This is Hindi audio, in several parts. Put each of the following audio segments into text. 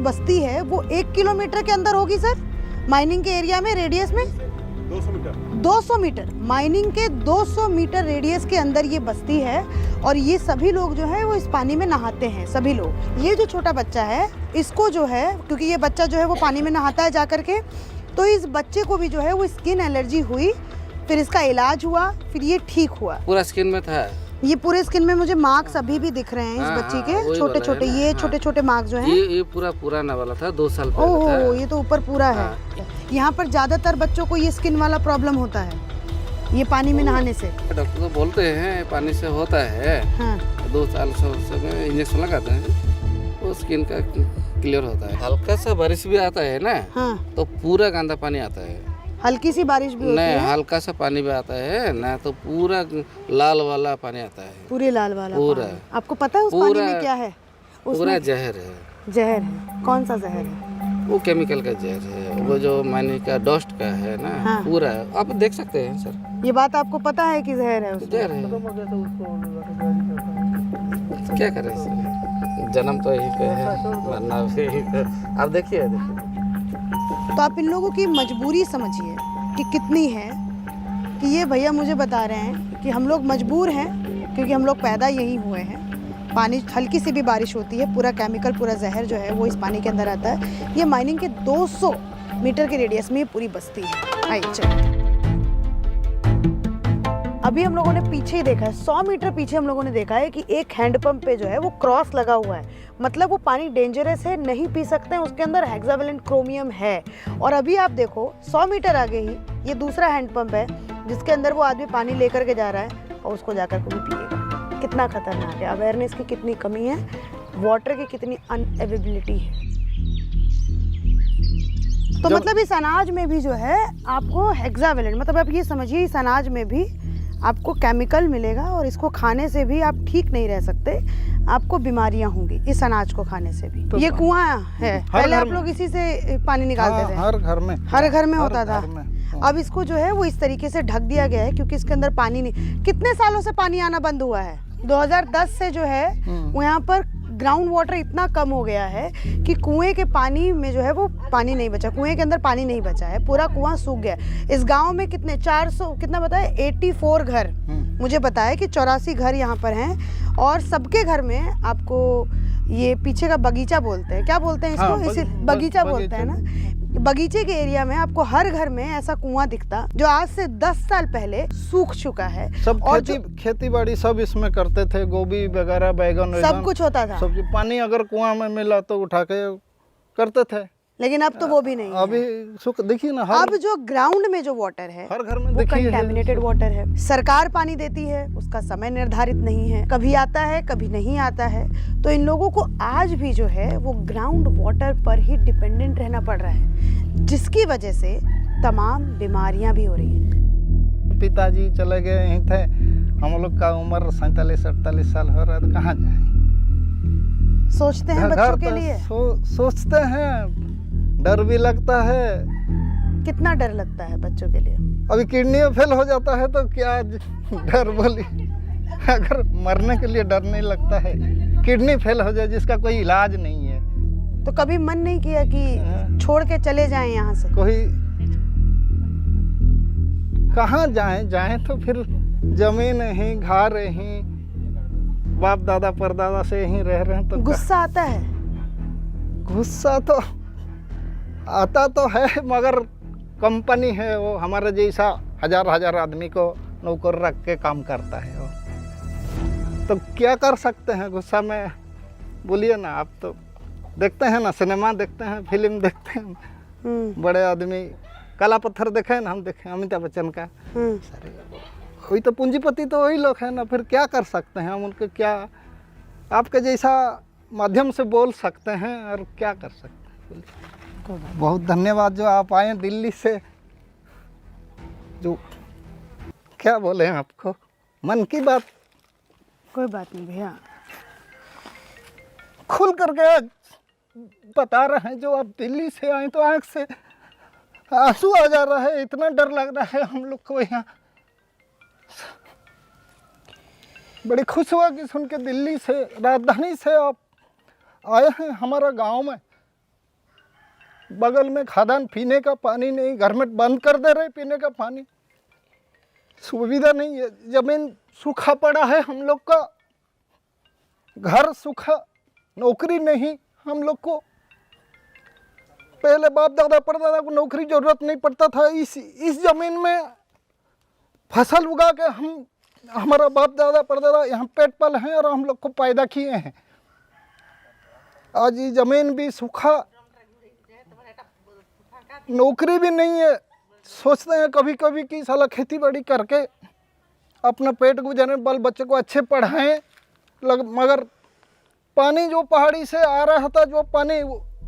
बस्ती है वो 1 किलोमीटर के अंदर होगी सर, माइनिंग के एरिया में, रेडियस में 200 मीटर, माइनिंग के 200 मीटर रेडियस के अंदर ये बस्ती है। और ये सभी लोग जो है वो इस पानी में नहाते हैं, सभी लोग। ये जो छोटा बच्चा है इसको जो है, क्योंकि ये बच्चा जो है वो पानी में नहाता है जा करके, तो इस बच्चे को भी जो है वो स्किन एलर्जी हुई, फिर इसका इलाज हुआ, फिर ये ठीक हुआ। पूरा स्किन में था ये, पूरे स्किन में मुझे मार्क्स अभी भी दिख रहे हैं इस बच्ची के, छोटे छोटे, ये छोटे छोटे मार्क्स जो हैं। ये पूरा पुराना वाला था, 2 साल पहले था। ओह, ये तो ऊपर पूरा है। यहाँ पर ज्यादातर बच्चों को ये स्किन वाला प्रॉब्लम होता है, ये पानी में नहाने से। डॉक्टर तो बोलते हैं पानी से होता है। हाँ। 2 साल में इंजेक्शन लगाते हैं तो स्किन का क्लियर होता है। हल्का सा बारिश भी आता है ना, हाँ। तो पूरा गंदा पानी आता है। हल्की सी बारिश भी होती है, हल्का सा पानी भी आता है ना, तो पूरा लाल वाला पानी आता है, पूरे लाल वाला पूरा। पानी। आपको पता है उस पानी में क्या है? पूरा जहर है। जहर है? कौन सा जहर है? वो केमिकल का जहर है, वो जो माइनिंग का डस्ट का है ना। हाँ। पूरा आप देख सकते हैं सर। ये बात आपको पता है कि जहर है उसमें? जहर है, क्या करें सर, जन्म तो यहीं पे है, मरना भी यहीं पे। आप देखिए। तो आप इन लोगों की मजबूरी समझिए कि कितनी है, कि ये भैया मुझे बता रहे हैं कि हम लोग मजबूर हैं क्योंकि हम लोग पैदा यहीं हुए हैं। पानी, हल्की सी भी बारिश होती है, पूरा केमिकल, पूरा जहर जो है वो इस पानी के अंदर आता है। ये माइनिंग के 200 मीटर के रेडियस में ये पूरी बस्ती है। आइए चलिए, अभी हम लोगों ने पीछे ही देखा है, 100 मीटर पीछे हम लोगों ने देखा है कि एक हैंडपंप पे जो है वो क्रॉस लगा हुआ है, मतलब वो पानी डेंजरस है, नहीं पी सकते हैं, उसके अंदर हेक्सावेलेंट क्रोमियम है। और अभी आप देखो 100 मीटर आगे ही ये दूसरा हैंडपंप है जिसके अंदर वो आदमी पानी लेकर के जा रहा है और उसको जाकर के भी पिएगा। कितना खतरनाक है, अवेयरनेस की कितनी कमी है, वाटर की कितनी अनअवेलेबिलिटी है। तो मतलब इस अनाज में भी जो है आपको हेक्सावेलेंट, मतलब आप ये समझिए इस अनाज में भी आपको केमिकल मिलेगा और इसको खाने से भी आप ठीक नहीं रह सकते, आपको बीमारियां होंगी इस अनाज को खाने से भी। तो ये कुआं है, पहले आप लोग इसी से पानी निकालते थे? हर घर में होता था। अब इसको जो है वो इस तरीके से ढक दिया गया है क्योंकि इसके अंदर पानी नहीं। कितने सालों से पानी आना बंद हुआ है? 2010 से जो है यहाँ पर ग्राउंड वाटर इतना कम हो गया है कि कुएं के पानी में जो है वो पानी नहीं बचा, कुएं के अंदर पानी नहीं बचा है, पूरा कुआं सूख गया। इस गांव में कितने 400 कितना बताया 84 घर मुझे बताया कि 84 घर यहाँ पर हैं और सबके घर में आपको ये पीछे का बगीचा बोलते हैं, क्या बोलते हैं इसको? हाँ, इसे बगीचा बोलते हैं ना। बगीचे के एरिया में आपको हर घर में ऐसा कुआं दिखता जो आज से 10 साल पहले सूख चुका है। सब और खेती बाड़ी सब इसमें करते थे, गोभी वगैरह, बैगन, सब कुछ होता था। सब्जी, पानी अगर कुआं में मिला तो उठा के करते थे, लेकिन अब तो वो भी नहीं अभी सुख देखिए ना। अब जो ग्राउंड में जो वाटर है हर घर में वो देखिए कंटेमिनेटेड वाटर है। सरकार पानी देती है, उसका समय निर्धारित नहीं है, कभी आता है कभी नहीं आता है। तो इन लोगों को आज भी जो है वो ग्राउंड वाटर पर ही डिपेंडेंट रहना पड़ रहा है, जिसकी वजह से तमाम बीमारियां भी हो रही हैं। पिताजी चले गए, यहीं थे, हम लोग का उम्र 47-48 साल हो रहा है, तो कहाँ जाए? सोचते हैं बच्चों के लिए, सोचते हैं, डर भी लगता है। कितना डर लगता है बच्चों के लिए? अभी किडनी फेल हो जाता है तो क्या डर बोली, अगर मरने के लिए डर नहीं लगता है, किडनी फेल हो जाए जिसका कोई इलाज नहीं है, तो कभी मन नहीं किया कि छोड़ के चले जाएं यहाँ से? कोई कहाँ जाएं तो फिर जमीन ही, घर ही, बाप दादा परदादा से ही रह रहे हैं, तो गुस्सा आता है? गुस्सा तो आता तो है, मगर कंपनी है वो हमारे जैसा हजार आदमी को नौकर रख के काम करता है वो, तो क्या कर सकते हैं गुस्सा में? बोलिए ना, आप तो देखते हैं ना, सिनेमा देखते हैं, फिल्म देखते हैं, बड़े आदमी, काला पत्थर देखे हैं ना, हम देखे अमिताभ बच्चन का, वही तो पूंजीपति तो वही लोग हैं ना, फिर क्या कर सकते हैं हम उनके? क्या आपके जैसा माध्यम से बोल सकते हैं और क्या कर सकते हैं? बहुत धन्यवाद जो आप आए दिल्ली से, जो क्या बोले हैं आपको, मन की बात। कोई बात नहीं भैया, खुल करके बता रहे हैं, जो आप दिल्ली से आए तो आँख से आंसू आ जा रहा है, इतना डर लग रहा है हम लोग को यहाँ। बड़ी खुश हुआ कि सुन के दिल्ली से, राजधानी से आप आए हैं हमारा गांव में, बगल में खदान, पीने का पानी नहीं, घर में बंद कर दे रहे पीने का पानी, सुविधा नहीं है। जमीन सूखा पड़ा है, हम लोग का घर सूखा, नौकरी नहीं हम लोग को। पहले बाप दादा परदादा को नौकरी जरूरत नहीं पड़ता था। इस जमीन में फसल उगा के हमारा बाप दादा परदादा यहाँ पेट पल हैं और हम लोग को पैदा किए हैं। आज ये जमीन भी सूखा, नौकरी भी नहीं है। सोचते हैं कभी कभी कि साला खेती बाड़ी करके अपना पेट गुजारे, बाल बच्चे को अच्छे पढ़ाएं, मगर पानी जो पहाड़ी से आ रहा था, जो पानी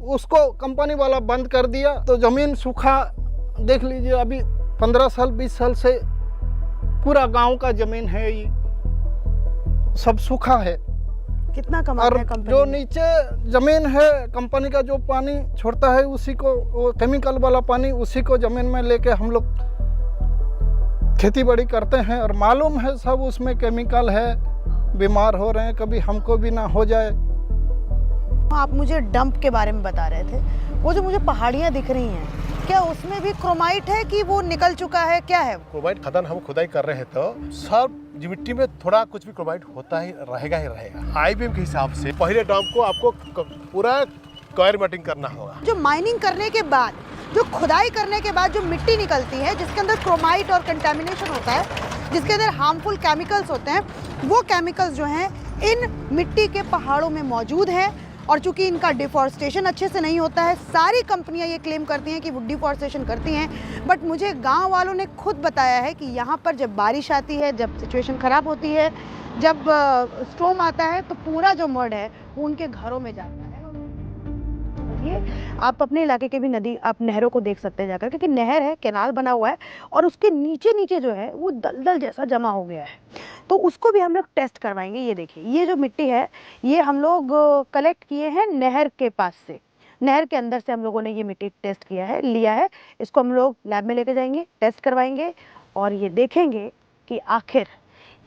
उसको कंपनी वाला बंद कर दिया, तो ज़मीन सूखा। देख लीजिए अभी 15 साल 20 साल से पूरा गांव का ज़मीन है, ये सब सूखा है। कितना कमाते हैं कंपनी? जो नीचे ज़मीन है, कंपनी का जो पानी छोड़ता है उसी को, वो केमिकल वाला पानी, उसी को ज़मीन में लेके हम लोग खेती बाड़ी करते हैं। और मालूम है सब उसमें केमिकल है, बीमार हो रहे हैं, कभी हमको भी ना हो जाए। आप मुझे डंप के बारे में बता रहे थे, वो जो मुझे पहाड़ियाँ दिख रही हैं, क्या उसमें भी क्रोमाइट है कि वो निकल चुका है, क्या है? क्रोमाइट खदान हम खुदाई कर रहे हैं तो सब मिट्टी में थोड़ा कुछ भी क्रोमाइट होता ही रहेगा। IBM के हिसाब से पहले डंप को आपको पूरा कॉयर मटिंग करना होगा। जो माइनिंग करने के बाद, जो खुदाई करने के बाद जो मिट्टी निकलती है, जिसके अंदर क्रोमाइट और कंटामिनेशन होता है, जिसके अंदर हार्मफुल केमिकल्स होते हैं, वो केमिकल्स जो हैं इन मिट्टी के पहाड़ों में मौजूद हैं। और चूंकि इनका डिफॉरेस्टेशन अच्छे से नहीं होता है, सारी कंपनियां ये क्लेम करती हैं कि वो डिफॉरेस्टेशन करती हैं, बट मुझे गांव वालों ने खुद बताया है कि यहाँ पर जब बारिश आती है, जब सिचुएशन ख़राब होती है, जब स्टॉर्म आता है, तो पूरा जो मड है वो उनके घरों में जाता है। ये आप अपने इलाके के भी नदी, आप नहरों को देख सकते हैं जाकर, क्योंकि नहर है, कैनाल बना हुआ है और उसके नीचे नीचे जो है वो दलदल जैसा जमा हो गया है, तो उसको भी हम लोग टेस्ट करवाएंगे। ये देखिए, ये जो मिट्टी है ये हम लोग कलेक्ट किए हैं नहर के पास से, नहर के अंदर से हम लोगों ने ये मिट्टी टेस्ट किया है, लिया है। इसको हम लोग लैब में लेके जाएंगे, टेस्ट करवाएंगे और ये देखेंगे कि आखिर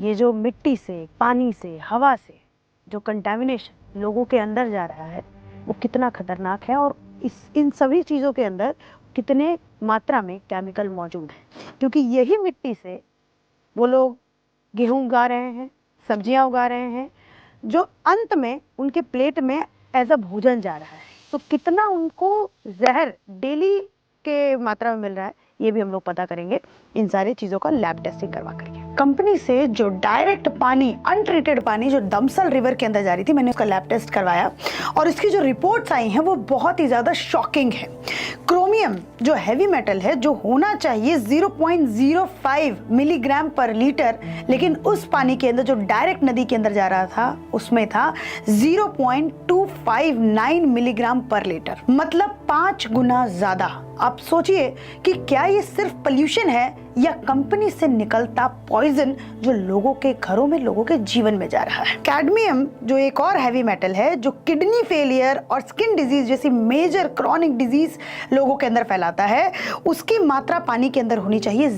ये जो मिट्टी से, पानी से, हवा से जो कंटामिनेशन लोगों के अंदर जा रहा है वो कितना खतरनाक है और इन सभी चीज़ों के अंदर कितने मात्रा में केमिकल मौजूद है। क्योंकि यही मिट्टी से वो लोग गेहूं उगा रहे हैं, सब्जियां उगा रहे हैं, जो अंत में उनके प्लेट में एज अ भोजन जा रहा है। तो कितना उनको जहर डेली के मात्रा में मिल रहा है, ये भी हम लोग पता करेंगे इन सारी चीज़ों का लैब टेस्टिंग करवा करके। कंपनी से जो डायरेक्ट पानी, अनट्रीटेड पानी जो दमसल रिवर के अंदर जा रही थी, मैंने उसका लैब टेस्ट करवाया और इसकी जो रिपोर्ट्स आई हैं वो बहुत ही ज़्यादा शॉकिंग है। क्रोमियम जो हैवी मेटल है, जो होना चाहिए 0.05 मिलीग्राम पर लीटर, लेकिन उस पानी के अंदर जो डायरेक्ट नदी के अंदर जा रहा था उसमें था 0.259 मिलीग्राम पर लीटर, मतलब 5 गुना ज़्यादा। आप सोचिए कि क्या ये सिर्फ पोल्यूशन है या कंपनी से निकलता पॉइजन जो लोगों के घरों में, लोगों के जीवन में जा रहा है। कैडमियम जो एक और हैवी मेटल है, जो किडनी फेलियर और स्किन डिजीज जैसी मेजर क्रॉनिक डिजीज लोगों के अंदर फैलाता है, उसकी मात्रा पानी के अंदर होनी चाहिए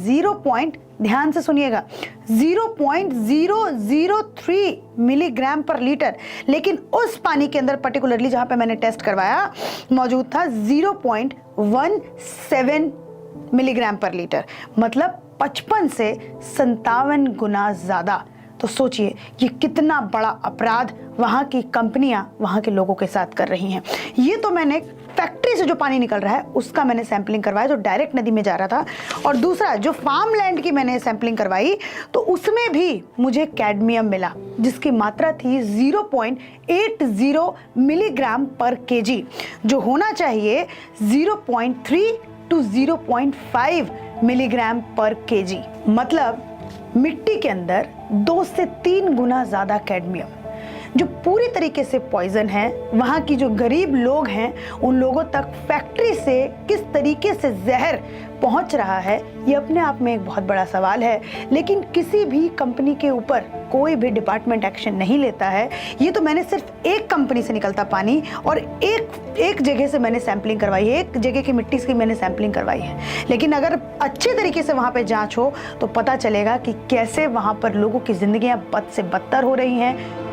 ध्यान से सुनिएगा 0.003 मिलीग्राम पर लीटर, लेकिन उस पानी के अंदर पर्टिकुलरली जहां पे मैंने टेस्ट करवाया मौजूद था 0.17 मिलीग्राम पर लीटर, मतलब 55 से 57 गुना ज्यादा। तो सोचिए ये कितना बड़ा अपराध वहाँ की कंपनियां वहाँ के लोगों के साथ कर रही हैं। ये तो मैंने फैक्ट्री से जो पानी निकल रहा है उसका मैंने सैंपलिंग करवाया, जो डायरेक्ट नदी में जा रहा था, और दूसरा जो फार्म लैंड की मैंने सैंपलिंग करवाई तो उसमें भी मुझे कैडमियम मिला, जिसकी मात्रा थी 0.80 मिलीग्राम पर केजी, जो होना चाहिए 0.3 to 0.5 मिलीग्राम पर केजी, मतलब मिट्टी के अंदर 2 से 3 गुना ज्यादा कैडमियम, जो पूरी तरीके से पॉइजन है। वहाँ की जो गरीब लोग हैं उन लोगों तक फैक्ट्री से किस तरीके से जहर पहुँच रहा है, ये अपने आप में एक बहुत बड़ा सवाल है। लेकिन किसी भी कंपनी के ऊपर कोई भी डिपार्टमेंट एक्शन नहीं लेता है। ये तो मैंने सिर्फ एक कंपनी से निकलता पानी और एक जगह से मैंने सैंपलिंग करवाई है, एक जगह की मिट्टी की मैंने सैंपलिंग करवाई है। लेकिन अगर अच्छे तरीके से वहाँ पे जांच हो तो पता चलेगा कि कैसे वहाँ पर लोगों की जिंदगियाँ बद से बदतर हो रही हैं,